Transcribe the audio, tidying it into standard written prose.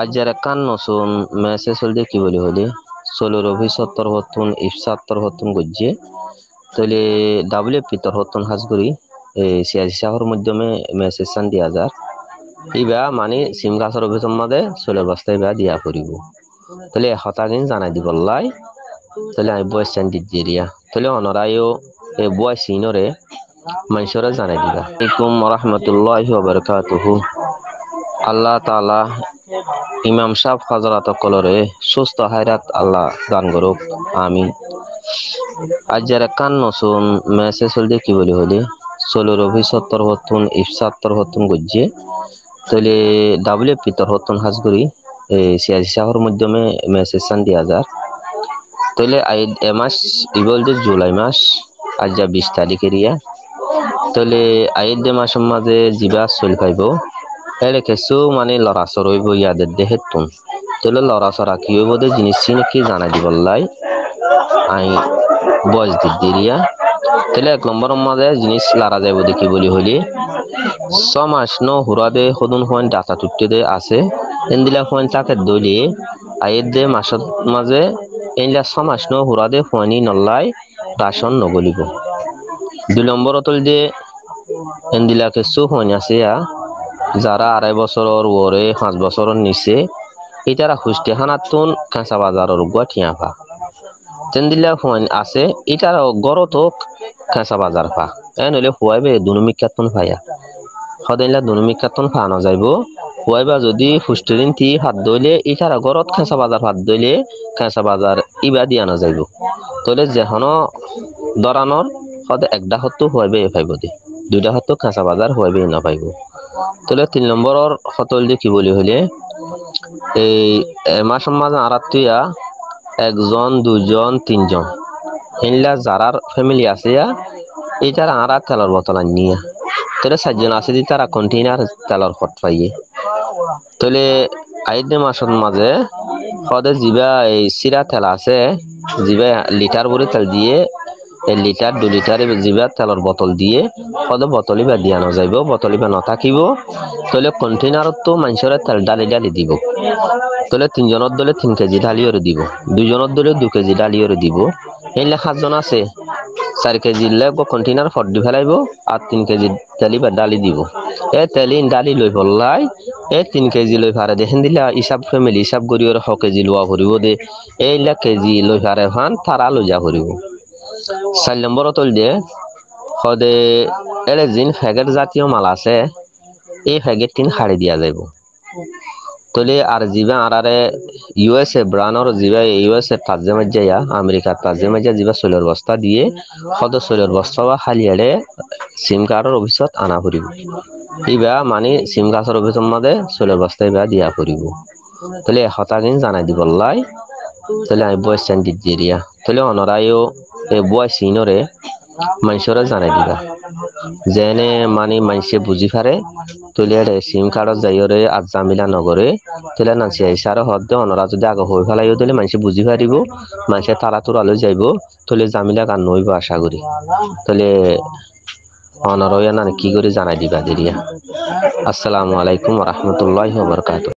আজ যারা কান্নসুন মেসেজ হলদে কি বলি হলে সোলোর অভিসত্তর হতুন ইফসাত্তর হতুন গজ্জে তাহলে ডাব্লিউপি তর হতুন হাজগুড়ি সিয়াসি সাহর মাধ্যমে মেসেজ সান দিয়া যার ইবা মানে সিম গাছের অভিসম মাদে সোলের বস্তায় বা দিয়া করিব তাহলে হতাগিন জানাই দিব লাই তাহলে আমি বয়স চান দিদিয়া তাহলে অনরায়ও এ বয়স ইনরে মানুষরা জানাই দিবা আলাইকুম রহমতুল্লাহি ওয়া বারাকাতুহু। আল্লাহ তাআলা ইমাম সাহেব হযরত কলরে সুস্থ হায়াত আল্লাহ দান করুক আমিন। আজ যারা কান্নসুন মেসেজ হলদে কি বলি হলে সোলোর অভিসত্তর হতুন ইফসাত্তর হতুন গজ্জে তাহলে ডাব্লিউপি তর হতুন হাজগুড়ি সিয়াসি সাহর মাধ্যমে মেসেজ সান দিয়া যার তাহলে এ মাস ইবল যে জুলাই মাস আজ যা 20 তারিখের ইয়া তাহলে আইদ মাসের মাঝে জিবা চল পাইব এর কিছু মানে লড়াচর হইব ইয়াদের দেহে তুন তাহলে লড়াচড়া কি হইব দে জিনিস চিনি কি জানাই দিব লাই আই বয়স দিদিয়া তাহলে 1 নম্বরের মাঝে জিনিস লারা যাইব দেখি বলি হলি সমাস ন হুরাদে হদুন হন ডাটা টুটতে দে আছে এন্দিলা হন তাকে দলিয়ে আইদ দে মাসের মাঝে এন্দিলা সমাস ন হুরাদে হনি নল্লাই রাশন নগলিব 2 নম্বর অতল দিয়ে এন্দিলা কিছু হন আছে যারা 2.5 বছরের ওরে 5 বছরের নিচে এটারা হুস্টে হানাতুন কাঁচা বাজারের গুয়া ঠিয়াফা তেন্দিলা হন আছে এটারা গরত কাঁচা বাজার পা এনলে হুয়াইবে দুনুমিকাতুন ফায়া সদাইলা দুনুমিকাতুন ফানো যাইব হুয়াইবা যদি হুস্টেরিন তি হাত দইলে এটারা গরত কাঁচা বাজার হাত দইলে কাঁচা বাজার ইবা দিয়ানো যাইব তাহলে যেহন দরানোর সদে একটা হতো হুয়াইবে ফাইব দে 2টা হতো কাঁচা বাজার হুয়াইবে না পাইব তাহলে 3 নম্বরের হতল দিয়ে কি বলি হলে এই মাসের মাঝে আরাতুয়া 1 জন 2 জন 3 জন হিনলা যারার ফ্যামিলি আছে এটার আরা তেলর বোতল নিয়া তাহলে 4 জন আছে তারা কন্টেইনার তেলর ফট পাইয়ে তাহলে আইদ মাসের মাঝে সদে জিবা এই সিরা তেল আছে জিবা লিটার ভরে তেল দিয়ে 1 লিটার 2 লিটার জিবা তেলর বোতল দিয়ে সদে বোতলই বা দিয়ানো যাইব বোতলই বা নথাকিব তাহলে কন্টেইনারত তো মানুষের তেল ডালি ডালি দিব তাহলে 3 জনের দলে 3 কেজি ডালিও দিব 2 জনের দলে 2 কেজি ডালিও দিব এইলে 7 জন আছে 4 কেজি লাগব কন্টেইনার ফট দি ফেলাইব আর 3 কেজি তেলি বা ডালি দিব এ তেলি ডালি লই ফলাই এ 3 কেজি লই ফারে দেখেন দিলা হিসাব ফ্যামিলি হিসাব করিওর 100 কেজি লওয়া করিব দে এইলা কেজি লই ফারে ফান তারা লই যা করিব 4 নম্বর তল দে সদে এলে জিন ফ্যাগেট জাতীয় মাল আছে এই ফ্যাগেট তিন হাড়ি দিয়া যাইব তলে আর জিবা আরারে ইউএসএ ব্রানর জিবা ইউএসএ তাজমা যায়া আমেরিকা তাজমা জিবা সোলার বস্তা দিয়ে সদ সোলার বস্তা বা খালিয়ারে সিম কার্ডের অফিসত আনা করিব ইবা মানে সিম কার্ডের অফিসের মধ্যে সোলার বস্তা ইবা দিয়া করিব তাহলে হতাগিন জানাই দিব লাই তাহলে আমি বয়স চান দিদিয়া তাহলে অনরায়ও এ বয়স ইনরে মানুষরা জানাই দিবা যেনে মানে মানুষে বুঝি পারে তুলে সিম কার্ডত যাইরে আজ জামিলা নগরে তুলে নাচি আইসার হদ্দে অনরা যদি আগে হয়ে ফেলাইও দিলে মানুষে বুঝি পারিব মানুষে তারা তোরালে যাইব তুলে জামিলা গান নইব আশা করি তাহলে অনরয়া না কি করে জানাই দিবা দিরিয়া। আসসালামু আলাইকুম ওয়া রাহমাতুল্লাহি ওয়া বারাকাতুহু।